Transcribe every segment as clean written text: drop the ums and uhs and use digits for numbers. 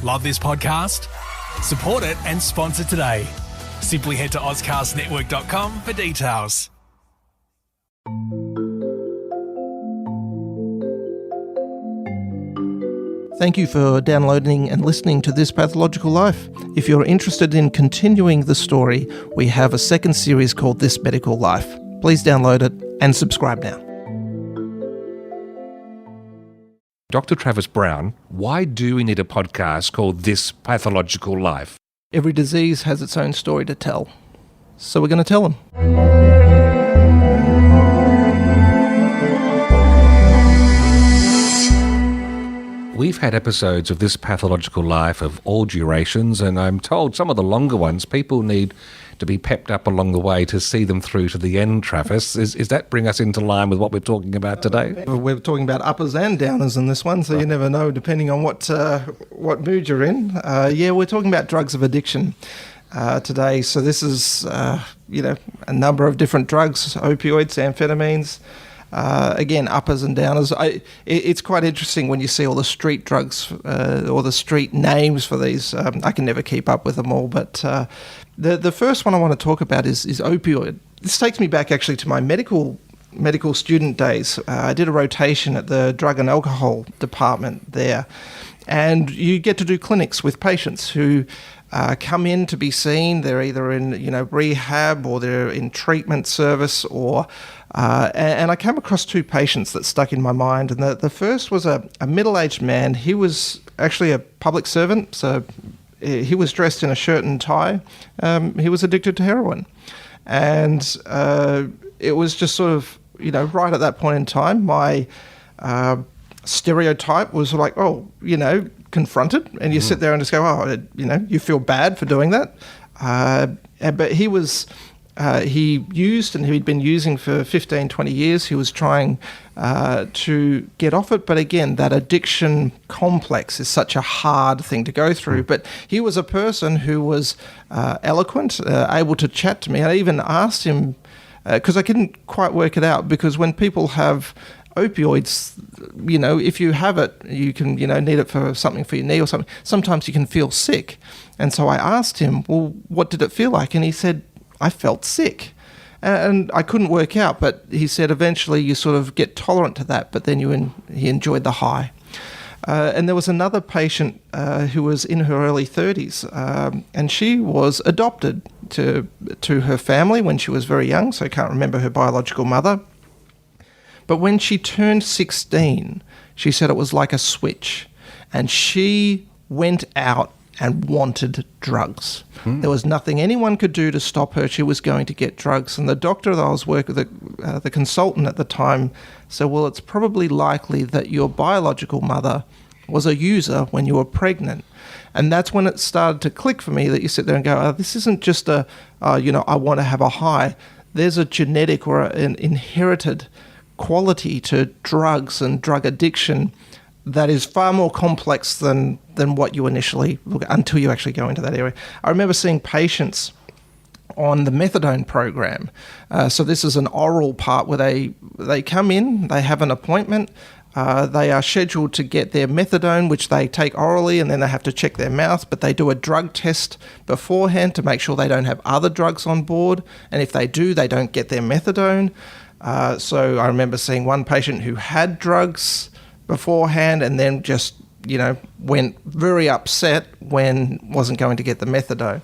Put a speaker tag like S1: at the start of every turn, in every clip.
S1: Love this podcast? Support it and sponsor today. Simply head to ozcastnetwork.com for details.
S2: Thank you for downloading and listening to This Pathological Life. If you're interested in continuing the story, we have a second series called This Medical Life. Please download it and subscribe now.
S3: Dr. Travis Brown, why do we need a podcast called This Pathological Life?
S2: Every disease has its own story to tell. So we're going to tell them.
S3: We've had episodes of This Pathological Life of all durations, and I'm told some of the longer ones, people need to be pepped up along the way to see them through to the end, Travis. Is that bring us into line with what we're talking about today?
S2: We're talking about uppers and downers in this one, so you never know depending on what mood you're in. We're talking about drugs of addiction today. So this is, a number of different drugs, opioids, amphetamines. Again, uppers and downers. It's quite interesting when you see all the street drugs or the street names for these. I can never keep up with them all, but the first one I want to talk about is opioid. This takes me back actually to my medical student days. I did a rotation at the drug and alcohol department there, and you get to do clinics with patients who come in to be seen. They're either in rehab or they're in treatment service or and I came across two patients that stuck in my mind. And the first was a middle-aged man. He was actually a public servant, so he was dressed in a shirt and tie. He was addicted to heroin. And it was just sort of, right at that point in time, my stereotype was like, confronted. And you sit there and just go, you feel bad for doing that. But he was... he used, and he'd been using for 15, 20 years. He was trying to get off it. But again, that addiction complex is such a hard thing to go through. But he was a person who was eloquent, able to chat to me. I even asked him, because I couldn't quite work it out, because when people have opioids, if you have it, you can, need it for something for your knee or something. Sometimes you can feel sick. And so I asked him, well, what did it feel like? And he said, I felt sick. And I couldn't work out, but he said eventually you sort of get tolerant to that, but then he enjoyed the high. And there was another patient who was in her early 30s, and she was adopted to her family when she was very young, so I can't remember her biological mother. But when she turned 16, she said it was like a switch, and she went out and wanted drugs. There was nothing anyone could do to stop her. She was going to get drugs. And the doctor that I was working with, the consultant at the time, said, well, it's probably likely that your biological mother was a user when you were pregnant. And that's when it started to click for me that you sit there and go, this isn't just I want to have a high. There's a genetic or an inherited quality to drugs and drug addiction that is far more complex than what you initially look at until you actually go into that area. I remember seeing patients on the methadone program. So this is an oral part where they come in, they have an appointment, they are scheduled to get their methadone, which they take orally, and then they have to check their mouth, but they do a drug test beforehand to make sure they don't have other drugs on board, and if they do, they don't get their methadone. So I remember seeing one patient who had drugs beforehand and then just, went very upset when wasn't going to get the methadone.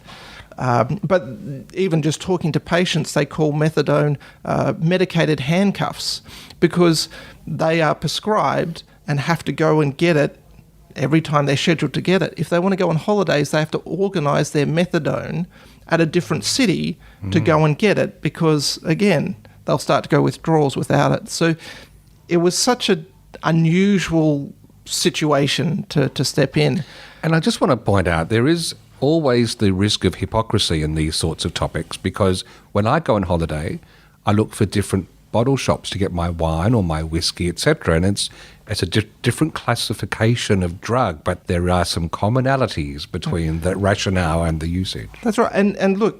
S2: But even just talking to patients, they call methadone medicated handcuffs because they are prescribed and have to go and get it every time they're scheduled to get it. If they want to go on holidays, they have to organise their methadone at a different city to go and get it because, again, they'll start to go withdrawals without it. So it was such an unusual situation to step in.
S3: And I just want to point out, there is always the risk of hypocrisy in these sorts of topics because when I go on holiday, I look for different bottle shops to get my wine or my whiskey, etc. And it's a different classification of drug, but there are some commonalities between the rationale and the usage.
S2: That's right. And look,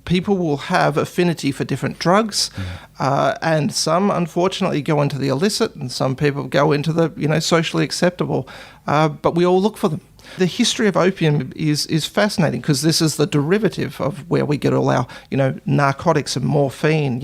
S2: people will have affinity for different drugs, and some unfortunately go into the illicit, and some people go into the socially acceptable. But we all look for them. The history of opium is fascinating because this is the derivative of where we get all our, narcotics and morphine.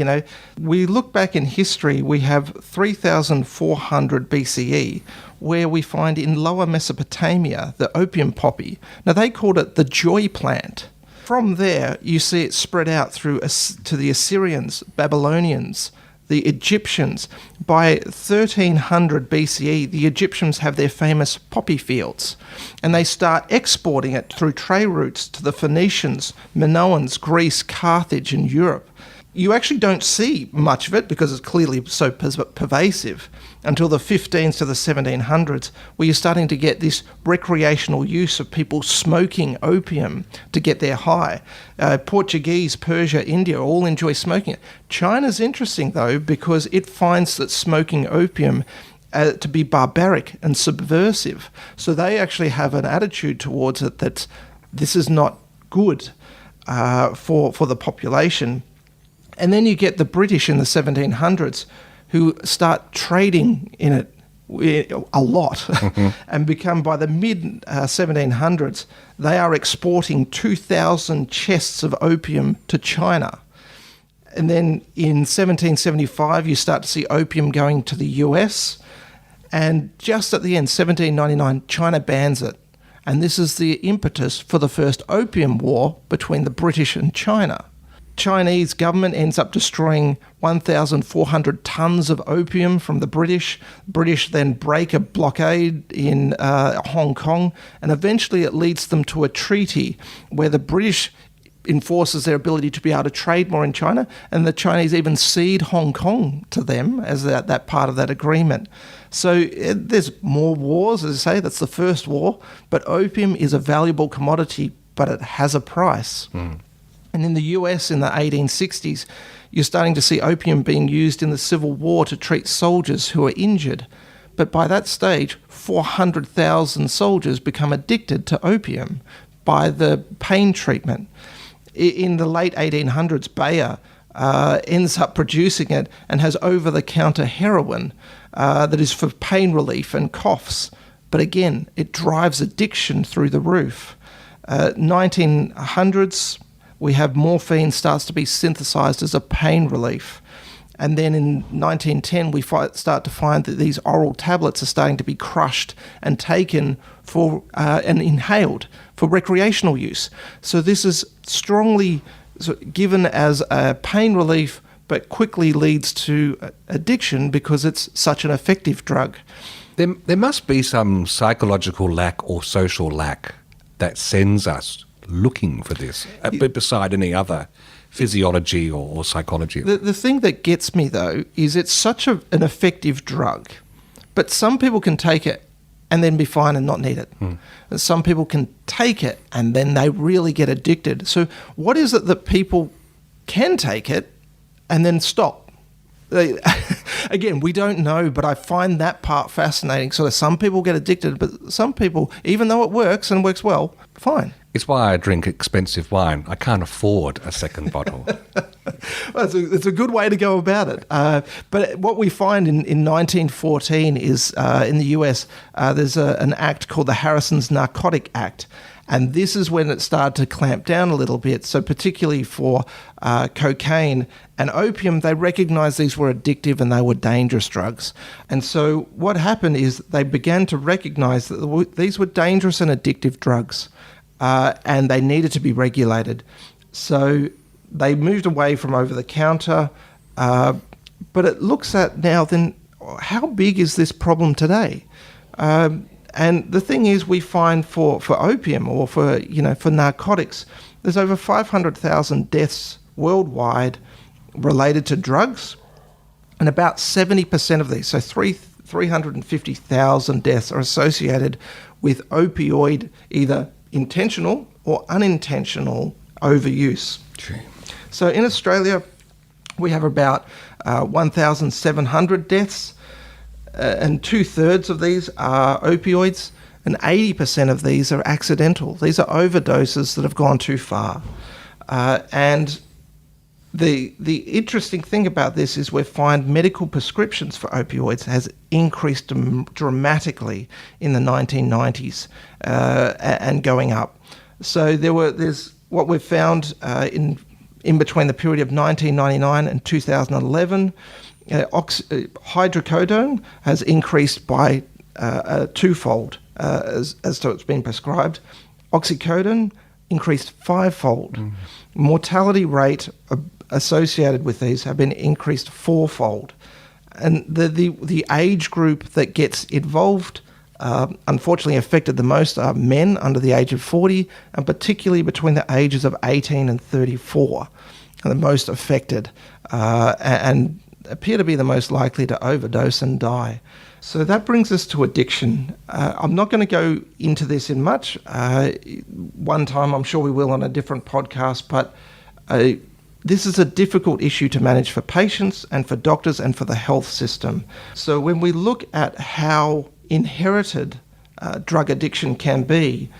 S2: We look back in history, we have 3,400 BCE, where we find in Lower Mesopotamia the opium poppy. Now, they called it the joy plant. From there, you see it spread out through to the Assyrians, Babylonians, the Egyptians. By 1300 BCE, the Egyptians have their famous poppy fields, and they start exporting it through trade routes to the Phoenicians, Minoans, Greece, Carthage, and Europe. You actually don't see much of it because it's clearly so pervasive until the 15s to the 1700s, where you're starting to get this recreational use of people smoking opium to get their high. Portuguese, Persia, India all enjoy smoking it. China's interesting, though, because it finds that smoking opium to be barbaric and subversive. So they actually have an attitude towards it that this is not good for the population. And then you get the British in the 1700s who start trading in it a lot and become, by the mid-1700s, they are exporting 2,000 chests of opium to China. And then in 1775, you start to see opium going to the US. And just at the end, 1799, China bans it. And this is the impetus for the first opium war between the British and China. Chinese government ends up destroying 1,400 tons of opium from the British. British then break a blockade in Hong Kong, and eventually it leads them to a treaty where the British enforces their ability to be able to trade more in China, and the Chinese even cede Hong Kong to them as that part of that agreement. So there's more wars, as I say, that's the first war, but opium is a valuable commodity, but it has a price. And in the US in the 1860s, you're starting to see opium being used in the Civil War to treat soldiers who are injured. But by that stage, 400,000 soldiers become addicted to opium by the pain treatment. In the late 1800s, Bayer ends up producing it and has over-the-counter heroin that is for pain relief and coughs. But again, it drives addiction through the roof. 1900s, we have morphine starts to be synthesized as a pain relief. And then in 1910, we start to find that these oral tablets are starting to be crushed and taken for and inhaled for recreational use. So this is strongly given as a pain relief, but quickly leads to addiction because it's such an effective drug.
S3: There must be some psychological lack or social lack that sends us looking for this, beside any other physiology or psychology.
S2: The thing that gets me, though, is it's such an effective drug, but some people can take it and then be fine and not need it. And some people can take it and then they really get addicted. So what is it that people can take it and then stop? Again, we don't know, but I find that part fascinating. So some people get addicted, but some people, even though it works and works well, fine.
S3: It's why I drink expensive wine. I can't afford a second bottle.
S2: Well, it's a good way to go about it. But what we find in 1914 is in the US, there's an act called the Harrison's Narcotic Act. And this is when it started to clamp down a little bit. So particularly for cocaine and opium, they recognized these were addictive and they were dangerous drugs. And so what happened is they began to recognize that these were dangerous and addictive drugs, and they needed to be regulated. So they moved away from over-the-counter, but it looks at now then, how big is this problem today? And the thing is, we find for opium or for narcotics, there's over 500,000 deaths worldwide related to drugs, and about 70% of these, so 350,000 deaths, are associated with opioid, either intentional or unintentional overuse.
S3: Gee.
S2: So in Australia, we have about 1,700 deaths. And 2/3 of these are opioids, and 80% of these are accidental. These are overdoses that have gone too far. And The interesting thing about this is we find medical prescriptions for opioids has increased dramatically in the 1990s and going up. So there's what we've found in between the period of 1999 and 2011, hydrocodone has increased by twofold as to it's been prescribed. Oxycodone increased fivefold. Mortality rate associated with these have been increased fourfold. And the age group that gets involved, unfortunately affected the most, are men under the age of 40, and particularly between the ages of 18 and 34, are the most affected and appear to be the most likely to overdose and die. So that brings us to addiction. I'm not going to go into this in much. One time, I'm sure we will on a different podcast, but this is a difficult issue to manage for patients and for doctors and for the health system. So when we look at how inherited drug addiction can be,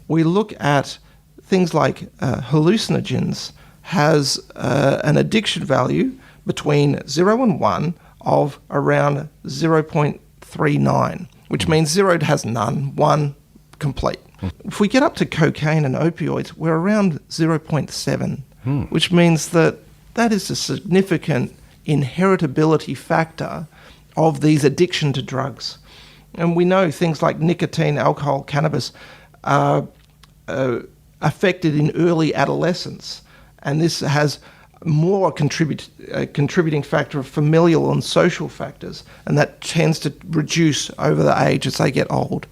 S2: we look at things like hallucinogens has an addiction value between 0 and 1 of around 0.39, which means 0 has none, 1 complete. If we get up to cocaine and opioids, we're around 0.7, which means that is a significant inheritability factor of these addiction to drugs. And we know things like nicotine, alcohol, cannabis are affected in early adolescence, and this has more contributing factor of familial and social factors, and that tends to reduce over the age as they get old.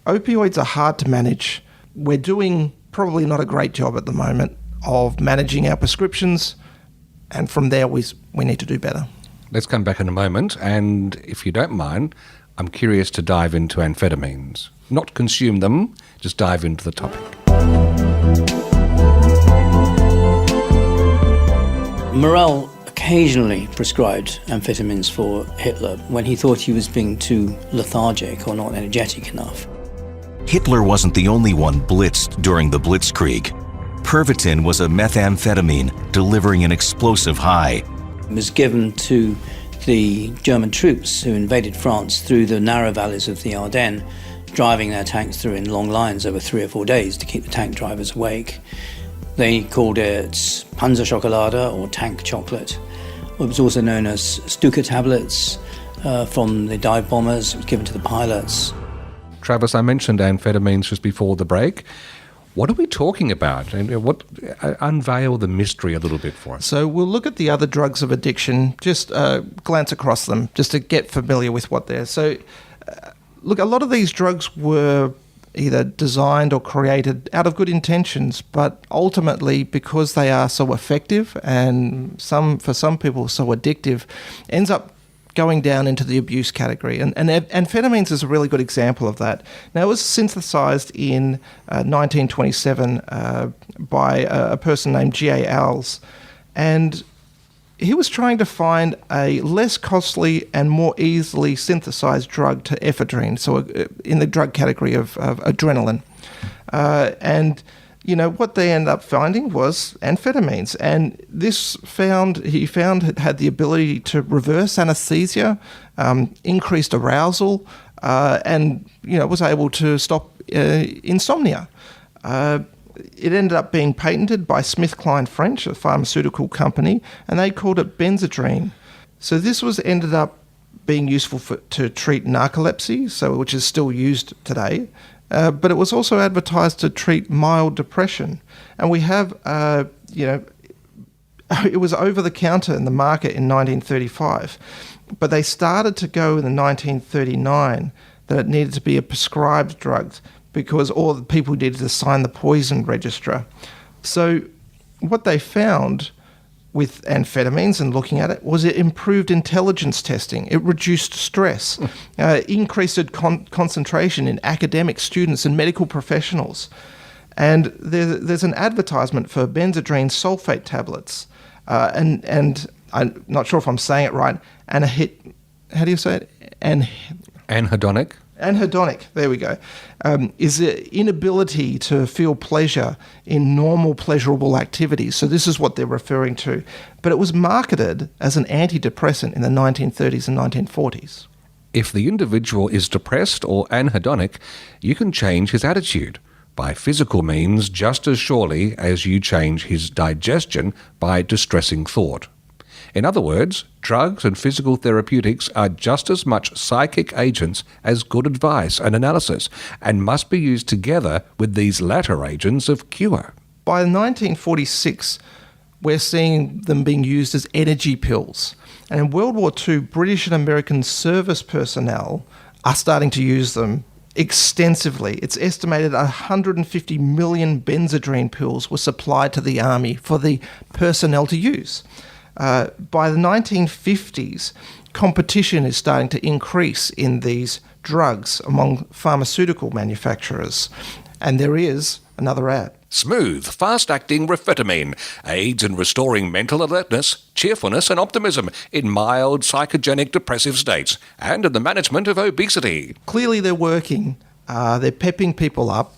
S2: Opioids are hard to manage. We're doing probably not a great job at the moment of managing our prescriptions, and from there we need to do better.
S3: Let's come back in a moment, and if you don't mind, I'm curious to dive into amphetamines. Not consume them, just dive into the topic.
S4: Morel occasionally prescribed amphetamines for Hitler when he thought he was being too lethargic or not energetic enough.
S5: Hitler wasn't the only one blitzed during the Blitzkrieg. Pervitin was a methamphetamine delivering an explosive high.
S4: It was given to the German troops who invaded France through the narrow valleys of the Ardennes, driving their tanks through in long lines over 3 or 4 days to keep the tank drivers awake. They called it Panzerschokolade or tank chocolate. It was also known as Stuka tablets from the dive bombers. It was given to the pilots.
S3: Travis, I mentioned amphetamines just before the break. What are we talking about? And unveil the mystery a little bit for us.
S2: So we'll look at the other drugs of addiction, just glance across them, just to get familiar with what they're. So, look, a lot of these drugs were either designed or created out of good intentions, but ultimately, because they are so effective and for some people so addictive, ends up going down into the abuse category. And amphetamines is a really good example of that. Now, it was synthesized in 1927 by a person named G.A. Alls, and he was trying to find a less costly and more easily synthesized drug to ephedrine, so in the drug category of adrenaline. And you know, what they ended up finding was amphetamines. And he found it had the ability to reverse anesthesia, increased arousal, and, you know, was able to stop insomnia. It ended up being patented by SmithKline French, a pharmaceutical company, and they called it Benzodiazepines. So this ended up being useful to treat narcolepsy, which is still used today. But it was also advertised to treat mild depression. And we have, it was over the counter in the market in 1935. But they started to go in 1939 that it needed to be a prescribed drug because all the people needed to sign the poison register. So what they found with amphetamines and looking at it was it improved intelligence testing. It reduced stress, increased concentration in academic students and medical professionals. And there's an advertisement for benzodrine sulfate tablets. And I'm not sure if I'm saying it right. How do you say it?
S3: Anhedonic.
S2: Anhedonic, there we go, is the inability to feel pleasure in normal pleasurable activities. So this is what they're referring to. But it was marketed as an antidepressant in the 1930s and 1940s.
S3: If the individual is depressed or anhedonic, you can change his attitude by physical means just as surely as you change his digestion by distressing thought. In other words, drugs and physical therapeutics are just as much psychic agents as good advice and analysis, and must be used together with these latter agents of cure.
S2: By 1946, we're seeing them being used as energy pills. And in World War II, British and American service personnel are starting to use them extensively. It's estimated 150 million Benzodrine pills were supplied to the army for the personnel to use. By the 1950s, competition is starting to increase in these drugs among pharmaceutical manufacturers. And there is another ad.
S3: Smooth, fast-acting Amphetamine aids in restoring mental alertness, cheerfulness and optimism in mild psychogenic depressive states and in the management of obesity.
S2: Clearly they're working. They're pepping people up.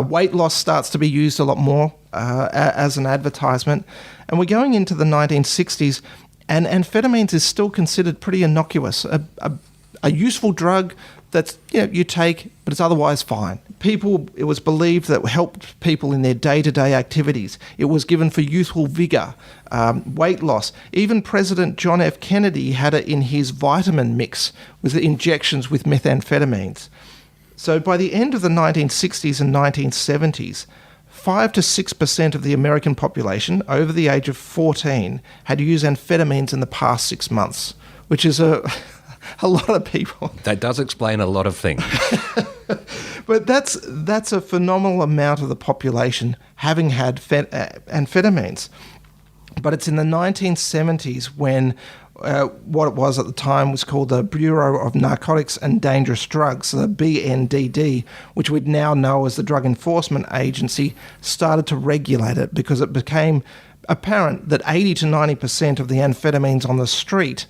S2: Weight loss starts to be used a lot more as an advertisement. And we're going into the 1960s, and amphetamines is still considered pretty innocuous, a useful drug that's, you take, but it's otherwise fine. It was believed that it helped people in their day-to-day activities. It was given for youthful vigor, weight loss. Even President John F. Kennedy had it in his vitamin mix with injections with methamphetamines. So by the end of the 1960s and 1970s, 5 to 6% of the American population over the age of 14 had used amphetamines in the past 6 months, which is a lot of people.
S3: That does explain a lot of things.
S2: But that's a phenomenal amount of the population having had amphetamines. But it's in the 1970s when what it was at the time was called the Bureau of Narcotics and Dangerous Drugs, the BNDD, which we'd now know as the Drug Enforcement Agency, started to regulate it because it became apparent that 80 to 90% of the amphetamines on the street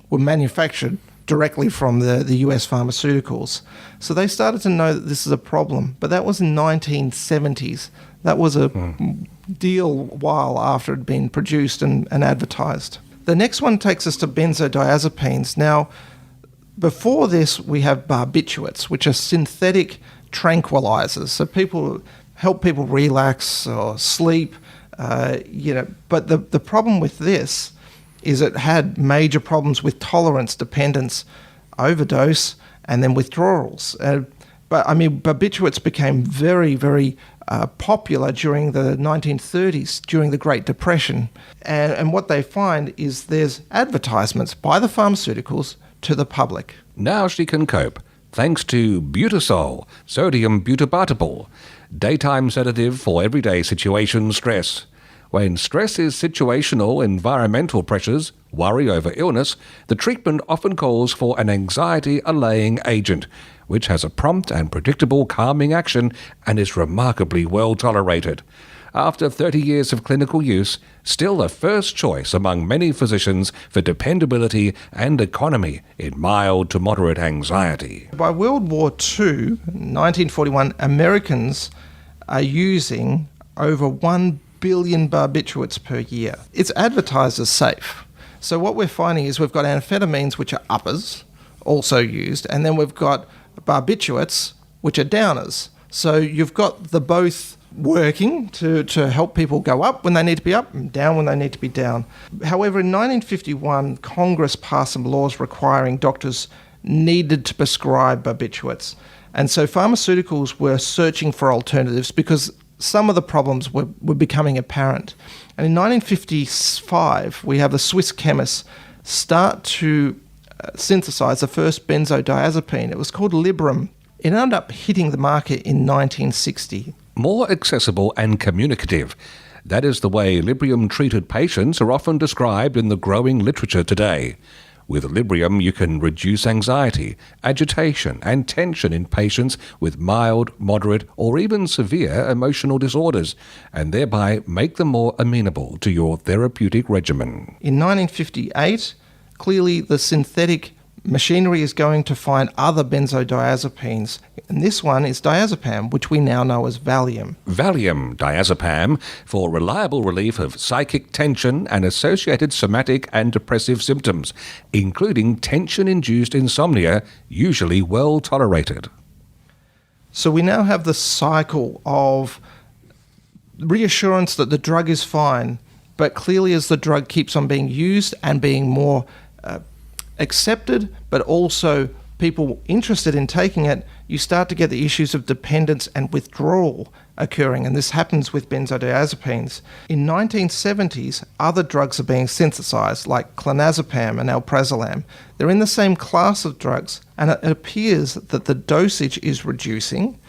S2: were manufactured directly from the US pharmaceuticals. So they started to know that this is a problem. But that was in 1970s. That was a deal while after it had been produced and advertised. The next one takes us to benzodiazepines. Now, before this, we have barbiturates, which are synthetic tranquilizers. So help people relax or sleep, But the problem with this is it had major problems with tolerance, dependence, overdose, and then withdrawals. Barbiturates became very, very popular during the 1930s, during the Great Depression. And what they find is there's advertisements by the pharmaceuticals to the public.
S3: Now she can cope, thanks to Butasol, sodium butabartable, daytime sedative for everyday situation stress. When stress is situational, environmental pressures, worry over illness, the treatment often calls for an anxiety-allaying agent, which has a prompt and predictable calming action and is remarkably well tolerated. After 30 years of clinical use, still a first choice among many physicians for dependability and economy in mild to moderate anxiety.
S2: By World War II, 1941, Americans are using over 1 billion barbiturates per year. It's advertised as safe. So what we're finding is we've got amphetamines, which are uppers, also used, and then we've got barbiturates, which are downers. So you've got the both working to help people go up when they need to be up and down when they need to be down. However, in 1951, Congress passed some laws requiring doctors needed to prescribe barbiturates. And so pharmaceuticals were searching for alternatives because some of the problems were becoming apparent. And in 1955, we have the Swiss chemists start to synthesize the first benzodiazepine. It was called Librium. It ended up hitting the market in 1960.
S3: More accessible and communicative. That is the way Librium-treated patients are often described in the growing literature today. With Librium, you can reduce anxiety, agitation, and tension in patients with mild, moderate, or even severe emotional disorders, and thereby make them more amenable to your therapeutic regimen.
S2: In 1958, clearly the synthetic machinery is going to find other benzodiazepines, and this one is diazepam, which we now know as Valium.
S3: Valium, diazepam, for reliable relief of psychic tension and associated somatic and depressive symptoms, including tension-induced insomnia, usually well tolerated.
S2: So we now have the cycle of reassurance that the drug is fine, but clearly as the drug keeps on being used and being more accepted, but also people interested in taking it, you start to get the issues of dependence and withdrawal occurring, and this happens with benzodiazepines. In 1970s, other drugs are being synthesized, like clonazepam and alprazolam. They're in the same class of drugs, and it appears that the dosage is reducing,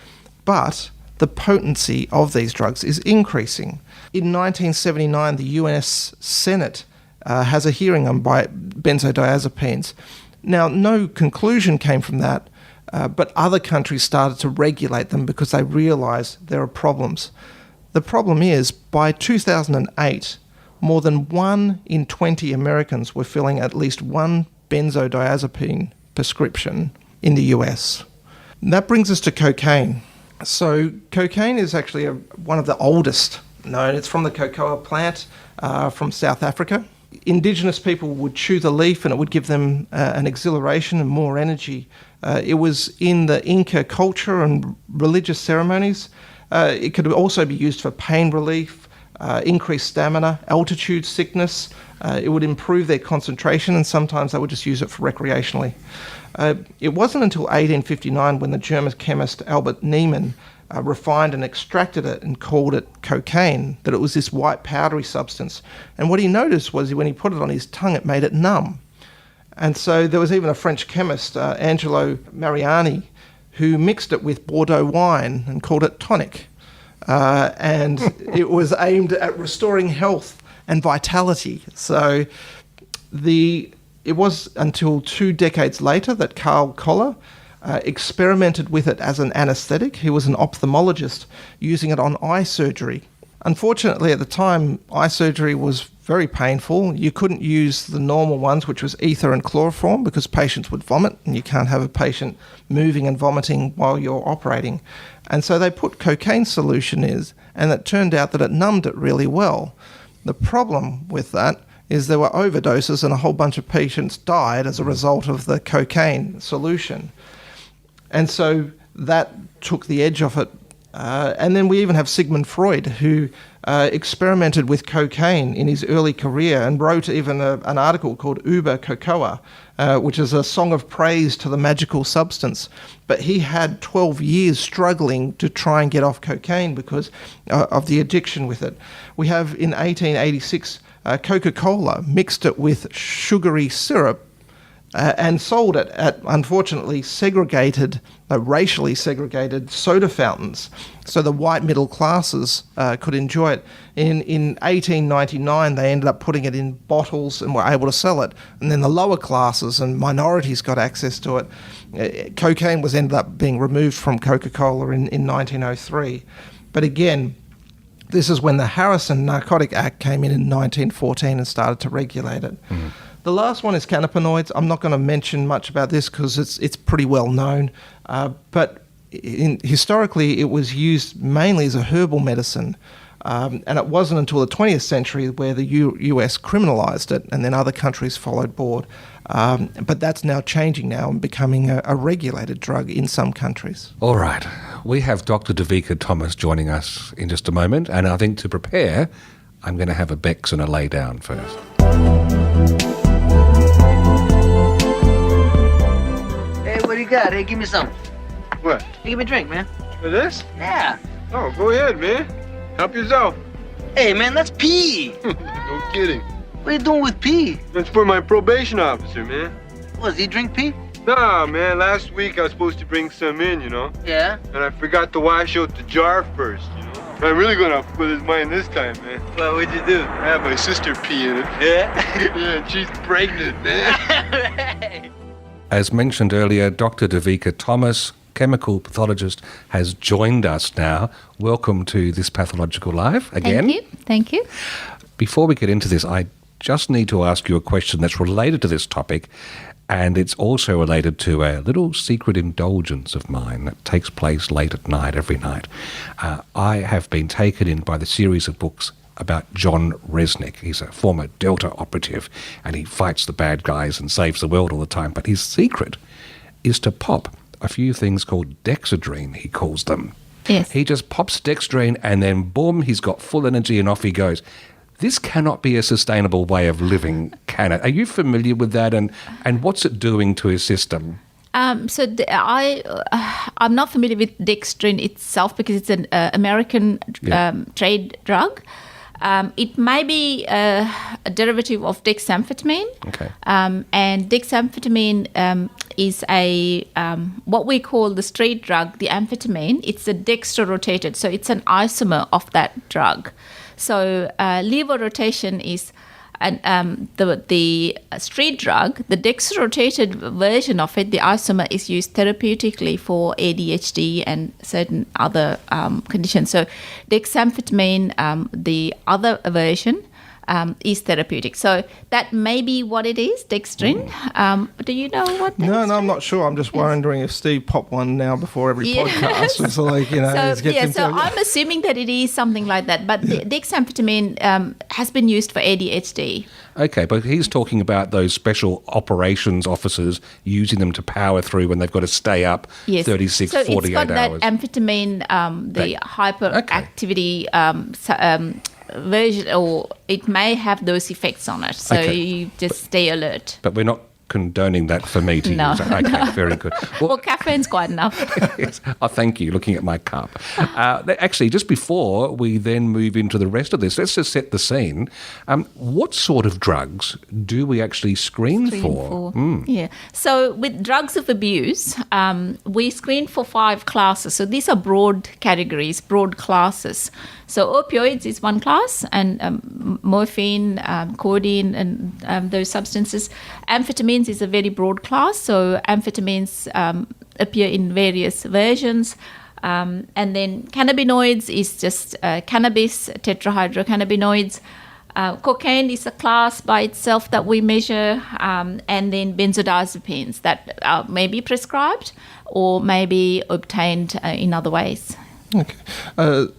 S2: but the potency of these drugs is increasing. In 1979, the US Senate has a hearing on benzodiazepines. Now, no conclusion came from that, but other countries started to regulate them because they realised there are problems. The problem is, by 2008, more than 1 in 20 Americans were filling at least one benzodiazepine prescription in the US. And that brings us to cocaine. So cocaine is actually one of the oldest known. It's from the cocoa plant from South Africa. Indigenous people would chew the leaf and it would give them an exhilaration and more energy. It was in the Inca culture and religious ceremonies. It could also be used for pain relief, increased stamina, altitude sickness. It would improve their concentration, and sometimes they would just use it for recreationally. It wasn't until 1859 when the German chemist Albert Niemann refined and extracted it and called it cocaine, that it was this white powdery substance. And what he noticed was when he put it on his tongue, it made it numb. And so there was even a French chemist, Angelo Mariani, who mixed it with Bordeaux wine and called it tonic. And it was aimed at restoring health and vitality. So it was until 2 decades later that Carl Koller experimented with it as an anaesthetic. He was an ophthalmologist using it on eye surgery. Unfortunately, at the time, eye surgery was very painful. You couldn't use the normal ones, which was ether and chloroform, because patients would vomit, and you can't have a patient moving and vomiting while you're operating. And so they put cocaine solution in, and it turned out that it numbed it really well. The problem with that is there were overdoses, and a whole bunch of patients died as a result of the cocaine solution. And so that took the edge off it. And then we even have Sigmund Freud, who experimented with cocaine in his early career and wrote even an article called Über Cocoa, which is a song of praise to the magical substance. But he had 12 years struggling to try and get off cocaine because of the addiction with it. We have in 1886, Coca-Cola mixed it with sugary syrup and sold it at, unfortunately, racially segregated soda fountains, so the white middle classes could enjoy it. In 1899, they ended up putting it in bottles and were able to sell it, and then the lower classes and minorities got access to it. Cocaine ended up being removed from Coca-Cola in 1903. But again, this is when the Harrison Narcotic Act came in 1914 and started to regulate it. Mm-hmm. The last one is cannabinoids. I'm not going to mention much about this because it's pretty well known. But historically, it was used mainly as a herbal medicine. And it wasn't until the 20th century where the US criminalized it, and then other countries followed board. But that's now changing now and becoming a regulated drug in some countries.
S3: All right. We have Dr. Devika Thomas joining us in just a moment. And I think to prepare, I'm going to have a Bex and a lay down first.
S6: What do you got? Hey, give me some.
S7: What?
S6: Hey, give me a drink, man.
S7: For this?
S6: Yeah.
S7: Oh, go ahead, man. Help yourself.
S6: Hey, man, that's pee.
S7: No kidding.
S6: What are you doing with pee?
S7: That's for my probation officer, man.
S6: What, does he drink pee?
S7: Nah, man, last week I was supposed to bring some in,
S6: Yeah?
S7: And I forgot to wash out the jar first, I'm really gonna put his mind this time, man.
S6: Well, what'd you do?
S7: I had my sister pee in it.
S6: Yeah?
S7: Yeah, and she's pregnant, man.
S3: As mentioned earlier, Dr. Devika Thomas, chemical pathologist, has joined us now. Welcome to this Pathological Live again.
S8: Thank you.
S3: Before we get into this, I just need to ask you a question that's related to this topic. And it's also related to a little secret indulgence of mine that takes place late at night, every night. I have been taken in by the series of books about John Resnick. He's a former Delta operative, and he fights the bad guys and saves the world all the time. But his secret is to pop a few things called dexedrine, he calls them.
S8: Yes.
S3: He just pops dexedrine, and then boom, he's got full energy and off he goes. This cannot be a sustainable way of living, can it? Are you familiar with that, and what's it doing to his system?
S8: I'm not familiar with dexedrine itself because it's an American trade drug. It may be a derivative of dexamphetamine.
S3: Okay.
S8: And dexamphetamine is a what we call the street drug, the amphetamine. It's a dextrorotated, so it's an isomer of that drug. So levodotation is the street drug. The dextrorotated version of it, the isomer, is used therapeutically for ADHD and certain other conditions. So dexamphetamine, the other version, is therapeutic. So that may be what it is, dexedrine. Do you know what?
S2: No, I'm not sure. I'm just wondering if Steve popped one now before every podcast. It's like,
S8: So I'm assuming that it is something like that. But the dexamphetamine has been used for ADHD.
S3: Okay, but he's talking about those special operations officers using them to power through when they've got to stay up 36, 48 hours.
S8: So it's got that amphetamine, the hyperactivity version, or it may have those effects on it. So you just stay alert.
S3: But we're not condoning that for me to use. Okay, very good.
S8: Well, caffeine's quite enough.
S3: Yes. Oh, thank you, looking at my cup. Actually, just before we then move into the rest of this, let's just set the scene. What sort of drugs do we actually screen for?
S8: Yeah. So with drugs of abuse, we screen for 5 classes. So these are broad categories, broad classes. So opioids is one class, and morphine, codeine, and those substances. Amphetamines is a very broad class. So amphetamines appear in various versions. And then cannabinoids is just cannabis, tetrahydrocannabinoids. Cocaine is a class by itself that we measure, and then benzodiazepines that may be prescribed or may be obtained in other ways.
S2: Okay.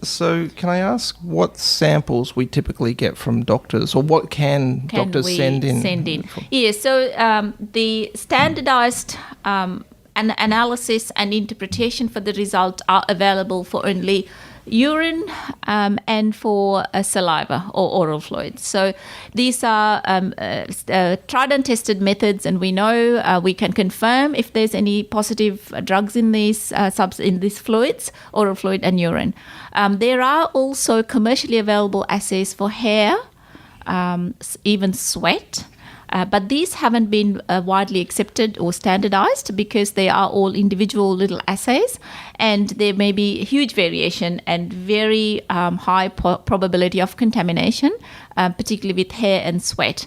S2: So can I ask what samples we typically get from doctors, or what can doctors send in?
S8: Yeah, so the standardized analysis and interpretation for the result are available for only urine and for saliva or oral fluids. So these are tried and tested methods, and we know we can confirm if there's any positive drugs in these in these fluids, oral fluid and urine. There are also commercially available assays for hair, even sweat. But these haven't been widely accepted or standardized because they are all individual little assays, and there may be huge variation and very high probability of contamination, particularly with hair and sweat.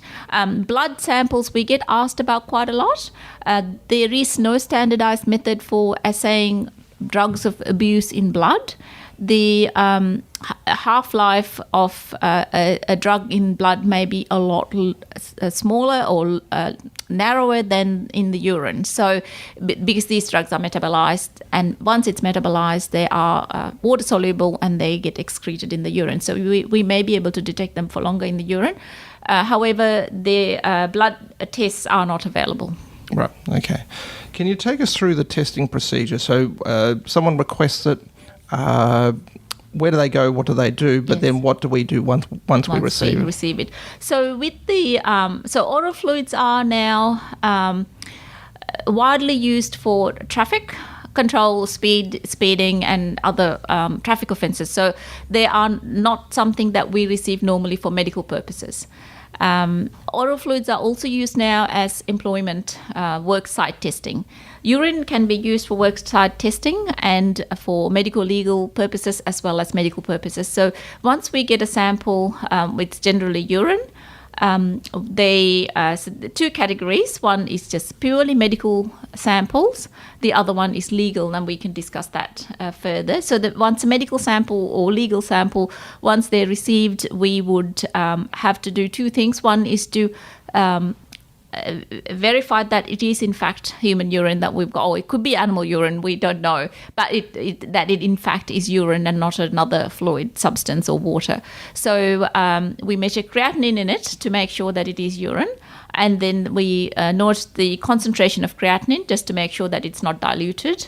S8: Blood samples we get asked about quite a lot. There is no standardized method for assaying drugs of abuse in blood. The half-life of a drug in blood may be a lot smaller or narrower than in the urine. So because these drugs are metabolized, and once it's metabolized, they are water-soluble and they get excreted in the urine. So we may be able to detect them for longer in the urine. However, the blood tests are not available.
S2: Right, okay. Can you take us through the testing procedure? So someone requests it. Where do they go? What do they do? But then what do we do once we receive it?
S8: So with the so oral fluids are now widely used for traffic control, speeding, and other traffic offences. So they are not something that we receive normally for medical purposes. Oral fluids are also used now as employment work site testing. Urine can be used for work site testing and for medical legal purposes as well as medical purposes. So once we get a sample, it's generally urine. So the 2 categories. One is just purely medical samples. The other one is legal, and we can discuss that further. So that once a medical sample or legal sample, once they're received, we would have to do 2 things. One is to verified that it is in fact human urine that we've got, or it could be animal urine, we don't know, but that it in fact is urine and not another fluid substance or water. So we measure creatinine in it to make sure that it is urine, and then we note the concentration of creatinine just to make sure that it's not diluted,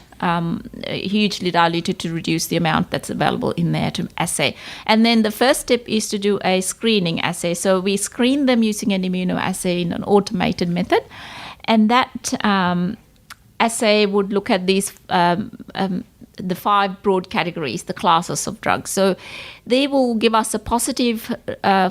S8: hugely diluted, to reduce the amount that's available in there to assay. And then the first step is to do a screening assay. So we screen them using an immunoassay in an automated method, and that assay would look at these the 5 broad categories, the classes of drugs. So they will give us a positive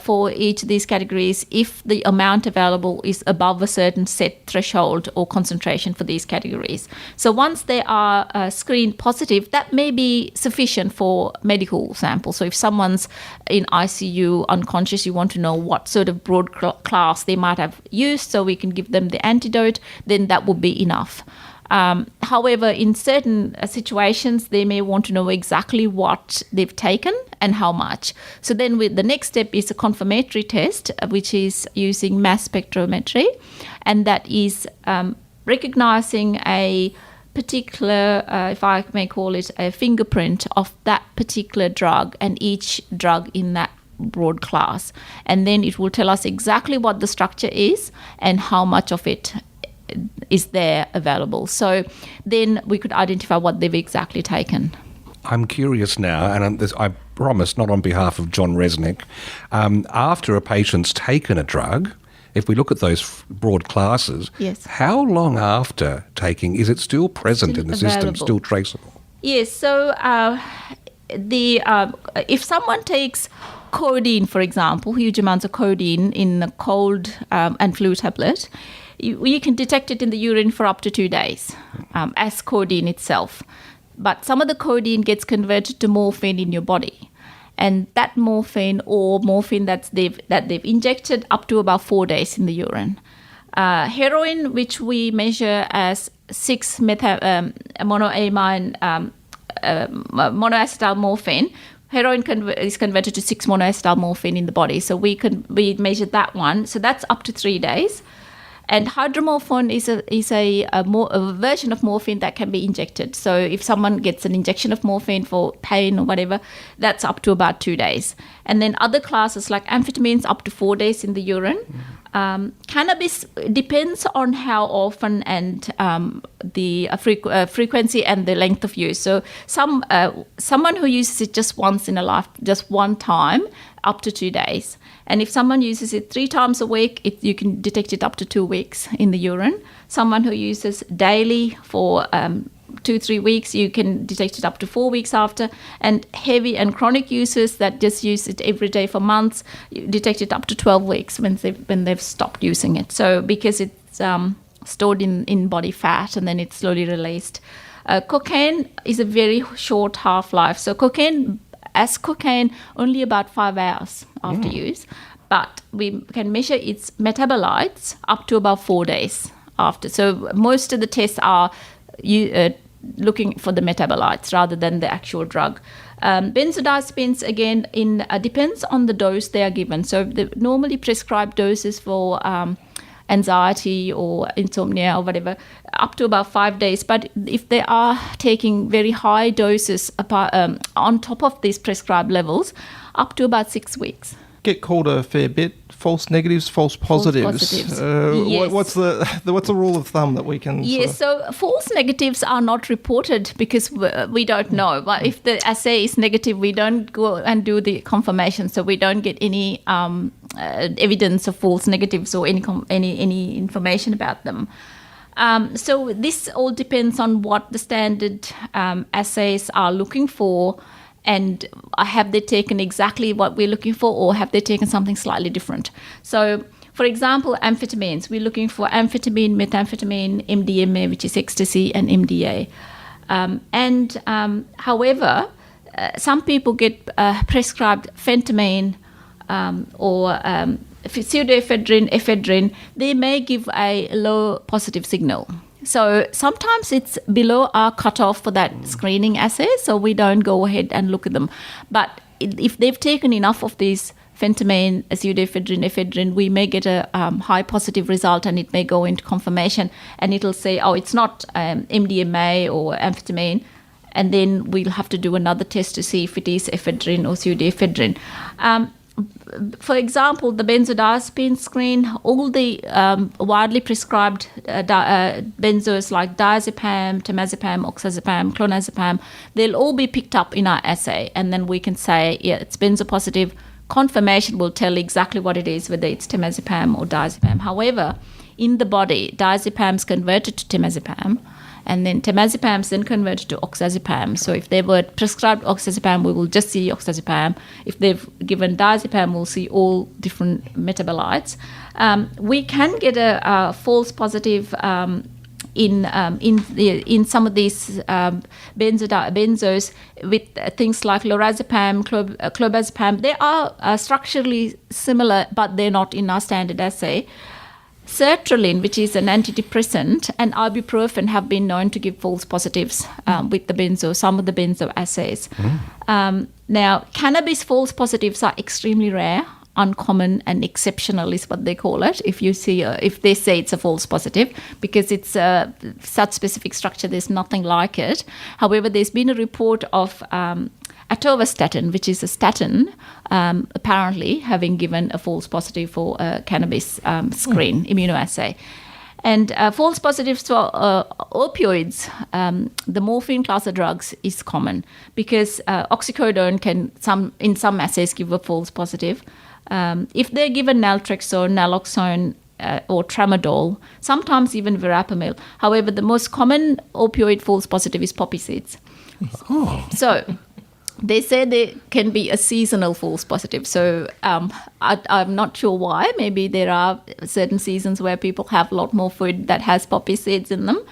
S8: for each of these categories if the amount available is above a certain set threshold or concentration for these categories. So once they are screened positive, that may be sufficient for medical samples. So if someone's in ICU unconscious, you want to know what sort of broad class they might have used so we can give them the antidote, then that would be enough. However, in certain situations, they may want to know exactly what they've taken and how much. So then the next step is a confirmatory test, which is using mass spectrometry, and that is recognizing a particular, if I may call it, a fingerprint of that particular drug and each drug in that broad class. And then it will tell us exactly what the structure is and how much of it is there available. So then we could identify what they've exactly taken.
S3: I'm curious now, and I promise not on behalf of John Resnick, after a patient's taken a drug, if we look at those broad classes,
S8: yes,
S3: how long after taking is it still present in the system, still traceable?
S8: Yes, so if someone takes codeine, for example, huge amounts of codeine in a cold and flu tablet, you can detect it in the urine for up to 2 days as codeine itself. But some of the codeine gets converted to morphine in your body. And that morphine that they've injected up to about 4 days in the urine. Heroin, which we measure as 6 monoamine monoacetyl morphine, heroin is converted to 6 monoacetyl morphine in the body. So we measure that one. So that's up to 3 days. And hydromorphone is a version of morphine that can be injected. So if someone gets an injection of morphine for pain or whatever, that's up to about 2 days. And then other classes like amphetamines, up to 4 days in the urine. Cannabis depends on how often and the frequency and the length of use. So someone who uses it just once in a life, just one time, up to 2 days. And if someone uses it 3 times a week, you can detect it up to 2 weeks in the urine. Someone who uses daily for 2-3 weeks, you can detect it up to 4 weeks after. And heavy and chronic users that just use it every day for months, you detect it up to 12 weeks when they've stopped using it. So because it's stored in body fat and then it's slowly released. Cocaine is a very short half-life. So cocaine, only about 5 hours after use. But we can measure its metabolites up to about 4 days after. So most of the tests are looking for the metabolites rather than the actual drug. Benzodiazepines, again, depends on the dose they are given. So the normally prescribed doses for anxiety or insomnia or whatever, up to about 5 days. But if they are taking very high doses on top of these prescribed levels, up to about 6 weeks.
S2: Get called a fair bit. False negatives, false positives.
S8: Yes.
S2: What's the rule of thumb that we can?
S8: Yes, so false negatives are not reported because we don't know. But if the assay is negative, we don't go and do the confirmation, so we don't get any evidence of false negatives or any information about them. So this all depends on what the standard assays are looking for. And have they taken exactly what we're looking for, or have they taken something slightly different? So, for example, amphetamines. We're looking for amphetamine, methamphetamine, MDMA, which is ecstasy, and MDA. However, some people get prescribed phentamine or pseudoephedrine, ephedrine. They may give a low positive signal. So sometimes it's below our cutoff for that screening assay, so we don't go ahead and look at them. But if they've taken enough of these phentermine, pseudoephedrine, ephedrine, we may get a high positive result, and it may go into confirmation, and it'll say, oh, it's not MDMA or amphetamine, and then we'll have to do another test to see if it is ephedrine or pseudoephedrine. For example, the benzodiazepine screen, all the widely prescribed benzos like diazepam, temazepam, oxazepam, clonazepam, they'll all be picked up in our assay, and then we can say, yeah, it's benzopositive. Confirmation will tell exactly what it is, whether it's temazepam or diazepam. However, in the body, diazepam's converted to temazepam, and then temazepam's then converted to oxazepam. So if they were prescribed oxazepam, we will just see oxazepam. If they've given diazepam, we'll see all different metabolites. We can get a false positive in some of these benzos with things like lorazepam, clobazepam. They are structurally similar, but they're not in our standard assay. Sertraline, which is an antidepressant, and ibuprofen have been known to give false positives with the benzo, some of the benzo assays. Now, cannabis false positives are extremely rare, uncommon, and exceptional is what they call it. If you see, if they say it's a false positive, because it's such specific structure, there's nothing like it. However, there's been a report of atorvastatin, which is a statin, apparently having given a false positive for a cannabis screen immunoassay. And false positives for opioids, the morphine class of drugs, is common because oxycodone can in some assays give a false positive. If they're given naltrexone, naloxone, or tramadol, sometimes even verapamil. However, the most common opioid false positive is poppy seeds.
S3: Oh.
S8: So they say there can be a seasonal false positive. So I'm not sure why. Maybe there are certain seasons where people have a lot more food that has poppy seeds in them.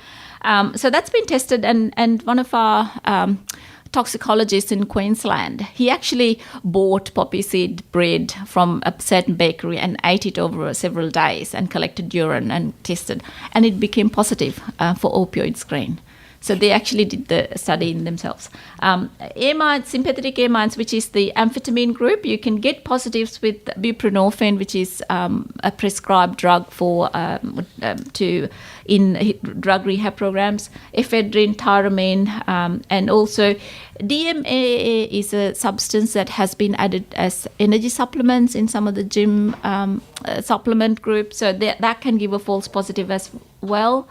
S8: So that's been tested, and one of our toxicologists in Queensland, he actually bought poppy seed bread from a certain bakery and ate it over several days and collected urine and tested, and it became positive for opioid screen. So they actually did the study in themselves. Amines, sympathetic amines, which is the amphetamine group, you can get positives with buprenorphine, which is a prescribed drug for in drug rehab programs, ephedrine, tyramine, and also DMAA is a substance that has been added as energy supplements in some of the gym supplement groups. So that can give a false positive as well.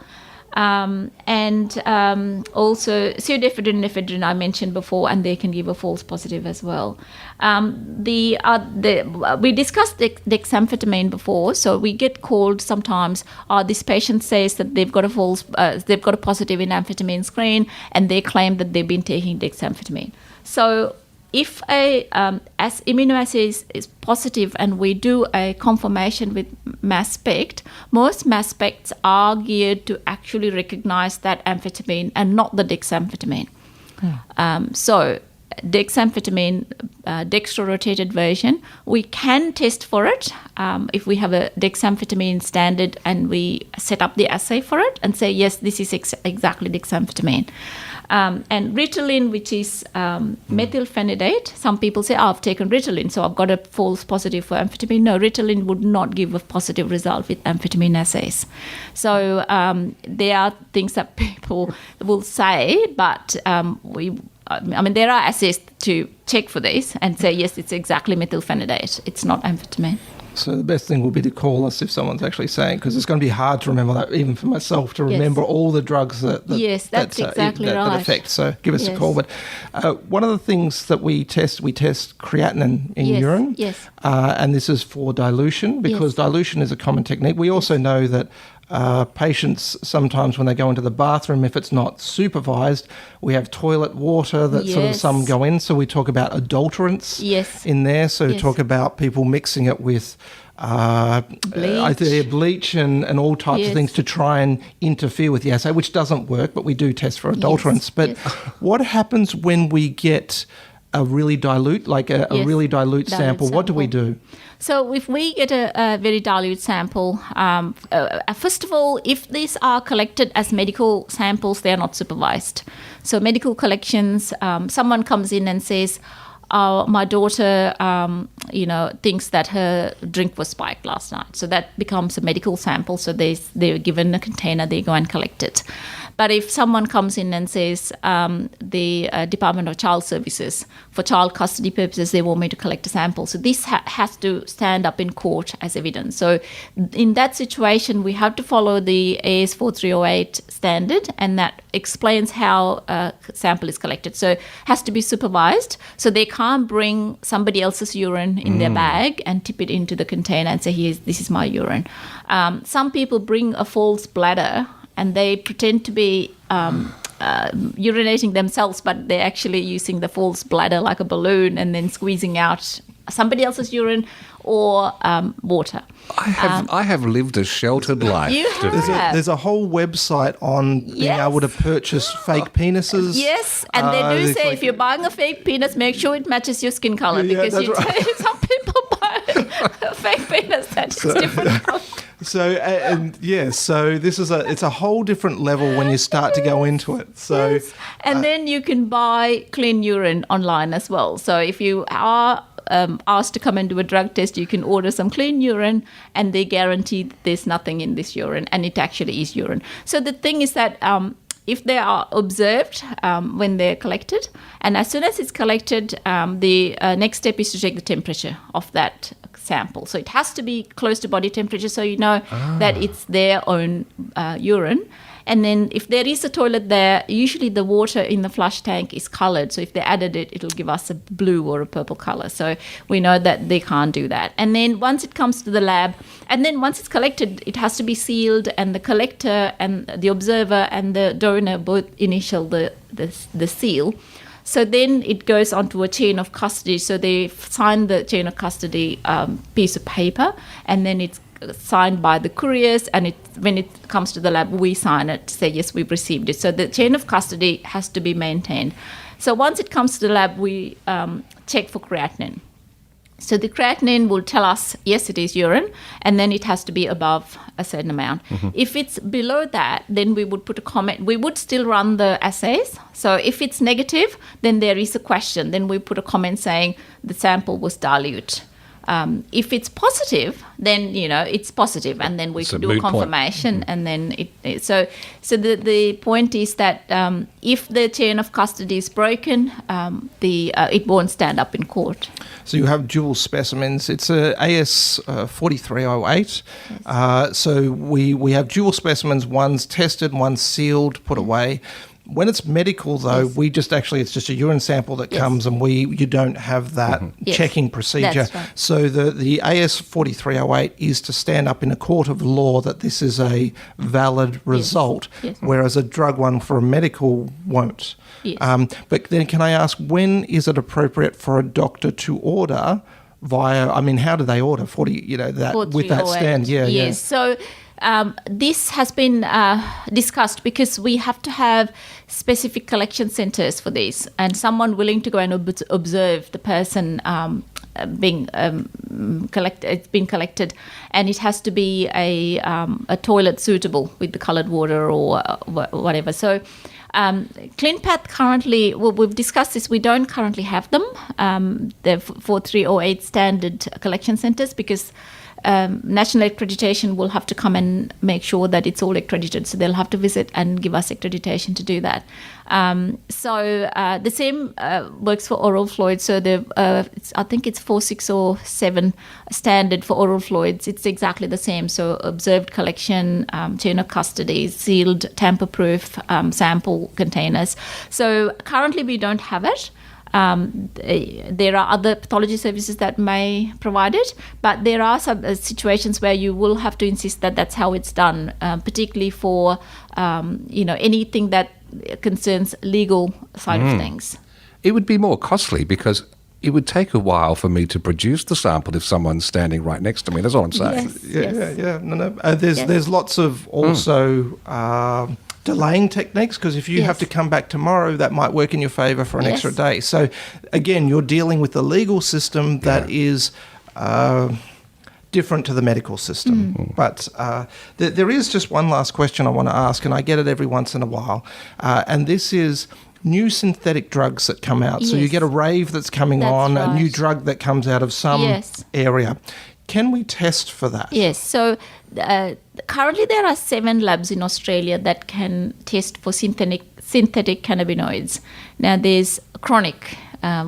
S8: And also pseudoephedrine and ephedrine I mentioned before, and they can give a false positive as well. We discussed dexamphetamine before, so we get called sometimes. This patient says that they've got a positive in amphetamine screen, and they claim that they've been taking dexamphetamine. So if as immunoassay is positive and we do a confirmation with mass spec, most mass specs are geared to actually recognize that amphetamine and not the dexamphetamine. So dexamphetamine, dextrorotated version, we can test for it if we have a dexamphetamine standard and we set up the assay for it and say, yes, this is exactly dexamphetamine. And Ritalin, which is methylphenidate. Some people say, I've taken Ritalin, so I've got a false positive for amphetamine. No, Ritalin would not give a positive result with amphetamine assays. So there are things that people will say, but there are assays to check for this and say, yes, it's exactly methylphenidate. It's not amphetamine.
S2: So the best thing will be to call us if someone's actually saying, because it's going to be hard to remember that, even for myself, to remember all the drugs that affect. So give us a call. But one of the things that we test creatinine in urine.
S8: Yes.
S2: And this is for dilution, because dilution is a common technique. We also know that patients, sometimes when they go into the bathroom, if it's not supervised, we have toilet water that sort of some go in. So we talk about adulterants in there. So talk about people mixing it with bleach and all types of things to try and interfere with the assay, which doesn't work, but we do test for adulterants. But what happens when we get a really dilute, really dilute sample? What do we do?
S8: So if we get a very dilute sample, first of all, if these are collected as medical samples, they are not supervised. So medical collections, someone comes in and says, my daughter, thinks that her drink was spiked last night. So that becomes a medical sample. So they're given a container, they go and collect it. But if someone comes in and says the Department of Child Services, for child custody purposes, they want me to collect a sample. So this has to stand up in court as evidence. So in that situation, we have to follow the AS 4308 standard, and that explains how a sample is collected. So it has to be supervised. So they can't bring somebody else's urine in their bag and tip it into the container and say, this is my urine. Some people bring a false bladder and they pretend to be urinating themselves, but they're actually using the false bladder like a balloon and then squeezing out somebody else's urine or water.
S3: I have lived a sheltered life.
S8: You have.
S2: There's a whole website on being able to purchase fake penises.
S8: Yes, and they do say if you're buying a fake penis, make sure it matches your skin color, because some people buy a fake penis that's different color.
S2: So this is it's a whole different level when you start to go into it. So
S8: yes. And then you can buy clean urine online as well. So if you are asked to come and do a drug test, you can order some clean urine and they guarantee that there's nothing in this urine, and it actually is urine. So the thing is that if they are observed when they're collected, and as soon as it's collected, the next step is to check the temperature of that sample. So it has to be close to body temperature, so you know that it's their own urine. And then if there is a toilet there, usually the water in the flush tank is coloured. So if they added it, it'll give us a blue or a purple colour. So we know that they can't do that. And then once it comes to the lab, and then once it's collected, it has to be sealed, and the collector and the observer and the donor both initial the seal. So then it goes onto a chain of custody. So they sign the chain of custody piece of paper, and then it's signed by the couriers, and when it comes to the lab, we sign it to say, yes, we've received it. So the chain of custody has to be maintained. So once it comes to the lab, we check for creatinine. So the creatinine will tell us, yes, it is urine, and then it has to be above a certain amount. Mm-hmm. If it's below that, then we would put a comment. We would still run the assays. So if it's negative, then there is a question. Then we put a comment saying the sample was dilute. If it's positive, then it's positive, and then we can do a confirmation, and then so the point is that if the chain of custody is broken, it won't stand up in court.
S2: So you have dual specimens. It's a AS 4308. Yes. So we have dual specimens. One's tested, one's sealed, put away. When it's medical, though, we just it's just a urine sample that comes, and you don't have that checking procedure.
S8: That's right.
S2: So the AS 4308 is to stand up in a court of law that this is a valid result, whereas a drug one for a medical won't. Yes. But then can I ask, when is it appropriate for a doctor to order via, how do they order 40, that with that stand?
S8: Yes.
S2: Yeah.
S8: So this has been discussed because we have to have specific collection centres for this, and someone willing to go and observe the person being collected. It's been collected, and it has to be a toilet suitable with the coloured water or whatever. So Clinpath currently, we've discussed this, we don't currently have them, the 4308 standard collection centres, because national accreditation will have to come and make sure that it's all accredited. So they'll have to visit and give us accreditation to do that. So the same works for oral fluids. So I think it's 4607 standard for oral fluids. It's exactly the same. So observed collection, chain of custody, sealed, tamper-proof sample containers. So currently we don't have it. There are other pathology services that may provide it, but there are some situations where you will have to insist that that's how it's done, particularly for anything that concerns legal side of things.
S3: It would be more costly because it would take a while for me to produce the sample if someone's standing right next to me. That's all I'm saying.
S8: Yes,
S2: Yeah. No. There's lots of also delaying techniques, because if you have to come back tomorrow, that might work in your favour for an extra day. So again, you're dealing with the legal system that is different to the medical system. But there is just one last question I want to ask, and I get it every once in a while, and this is, new synthetic drugs that come out. So you
S8: Yes.
S2: get a rave that's coming
S8: That's
S2: on, a new
S8: right.
S2: drug that comes out of some
S8: Yes.
S2: area. Can we test for that?
S8: Yes. So currently there are 7 labs in Australia that can test for synthetic cannabinoids. Now there's Chronic,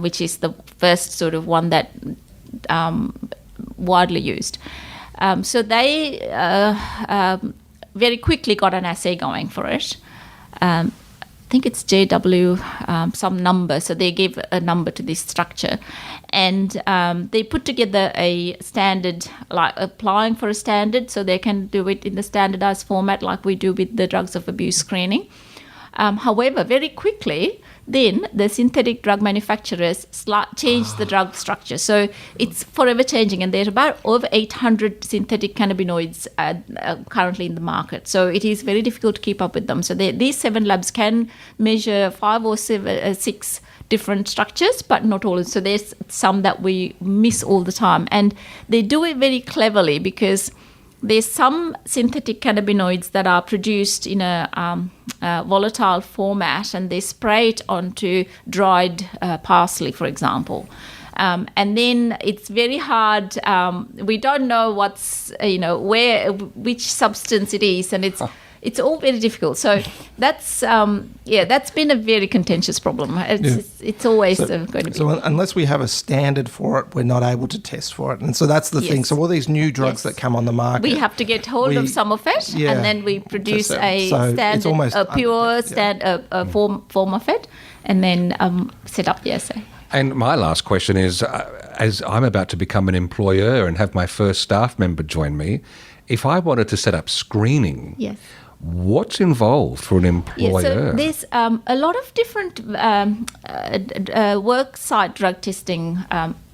S8: which is the first sort of one that widely used. So they very quickly got an assay going for it. I think it's JW some number, so they gave a number to this structure, and they put together a standard, like applying for a standard, so they can do it in the standardized format like we do with the drugs of abuse screening. However, very quickly, then the synthetic drug manufacturers changed the drug structure. So it's forever changing, and there are about over 800 synthetic cannabinoids currently in the market. So it is very difficult to keep up with them. So these 7 labs can measure 5 or 6 different structures, but not all. So there's some that we miss all the time. And they do it very cleverly because there's some synthetic cannabinoids that are produced in a volatile format, and they spray it onto dried parsley, for example. And then it's very hard. We don't know which substance it is, and it's all very difficult. So that's been a very contentious problem. It's always going to be.
S2: So unless we have a standard for it, we're not able to test for it. And so that's the thing.
S8: Yes.
S2: So all these new drugs that come on the market,
S8: we have to get hold of some of it,
S2: Yeah.
S8: and then we produce
S2: So
S8: a
S2: it's
S8: standard,
S2: almost
S8: a pure
S2: yeah.
S8: form of it, and then set up the assay.
S3: And my last question is, as I'm about to become an employer and have my first staff member join me, if I wanted to set up screening,
S8: Yes.
S3: what's involved for an employer?
S8: Yeah, so there's a lot of different work site drug testing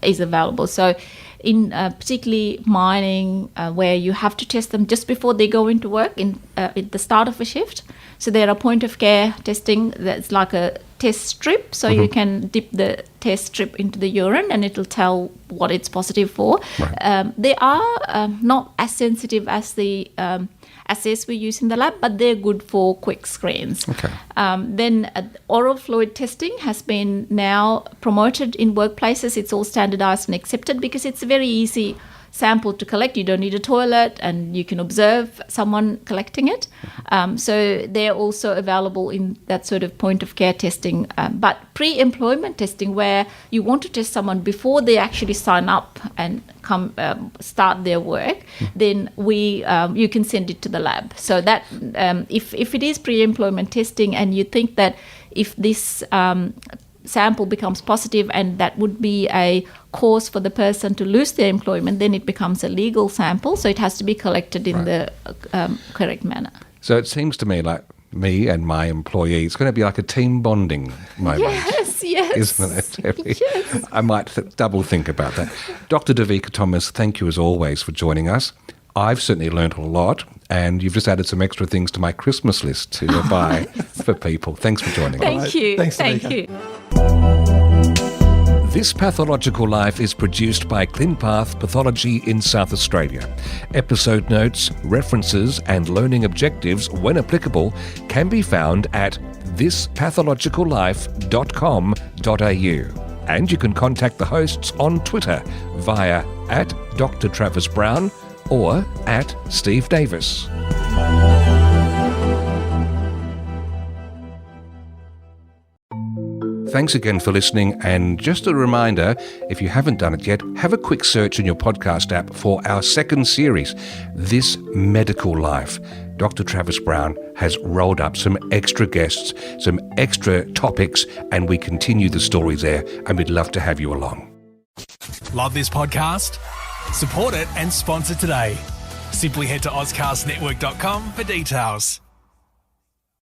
S8: is available. So in particularly mining, where you have to test them just before they go into work at the start of a shift. So there are point of care testing that's like a test strip. So you can dip the test strip into the urine and it'll tell what it's positive for.
S3: Right.
S8: They are not as sensitive as the assays we use in the lab, but they're good for quick screens.
S3: Okay.
S8: Then oral fluid testing has been now promoted in workplaces. It's all standardized and accepted because it's a very easy sample to collect. You don't need a toilet, and you can observe someone collecting it. So they're also available in that sort of point of care testing. But pre-employment testing, where you want to test someone before they actually sign up and come start their work, then you can send it to the lab. So that if it is pre-employment testing, and you think that if this sample becomes positive and that would be a cause for the person to lose their employment, then it becomes a legal sample. So it has to be collected in the correct manner.
S3: So it seems to me like me and my employee, it's going to be like a team bonding moment.
S8: Yes.
S3: Isn't it, Debbie?
S8: Yes.
S3: I might double think about that. Dr. Devika Thomas, thank you as always for joining us. I've certainly learned a lot, and you've just added some extra things to my Christmas list to buy for people. Thanks for joining us.
S8: Thank you.
S2: Thanks,
S8: Thank
S2: Devika.
S8: you.
S3: This Pathological Life is produced by Clinpath Pathology in South Australia. Episode notes, references and learning objectives, when applicable, can be found at thispathological.life.com.au. And you can contact the hosts on Twitter via @Dr. Travis Brown or @Steve Davis. Thanks again for listening, and just a reminder, if you haven't done it yet, have a quick search in your podcast app for our second series, This Medical Life. Dr. Travis Brown has rolled up some extra guests, some extra topics, and we continue the story there, and we'd love to have you along.
S1: Love this podcast? Support it and sponsor today. Simply head to AuscastNetwork.com for details.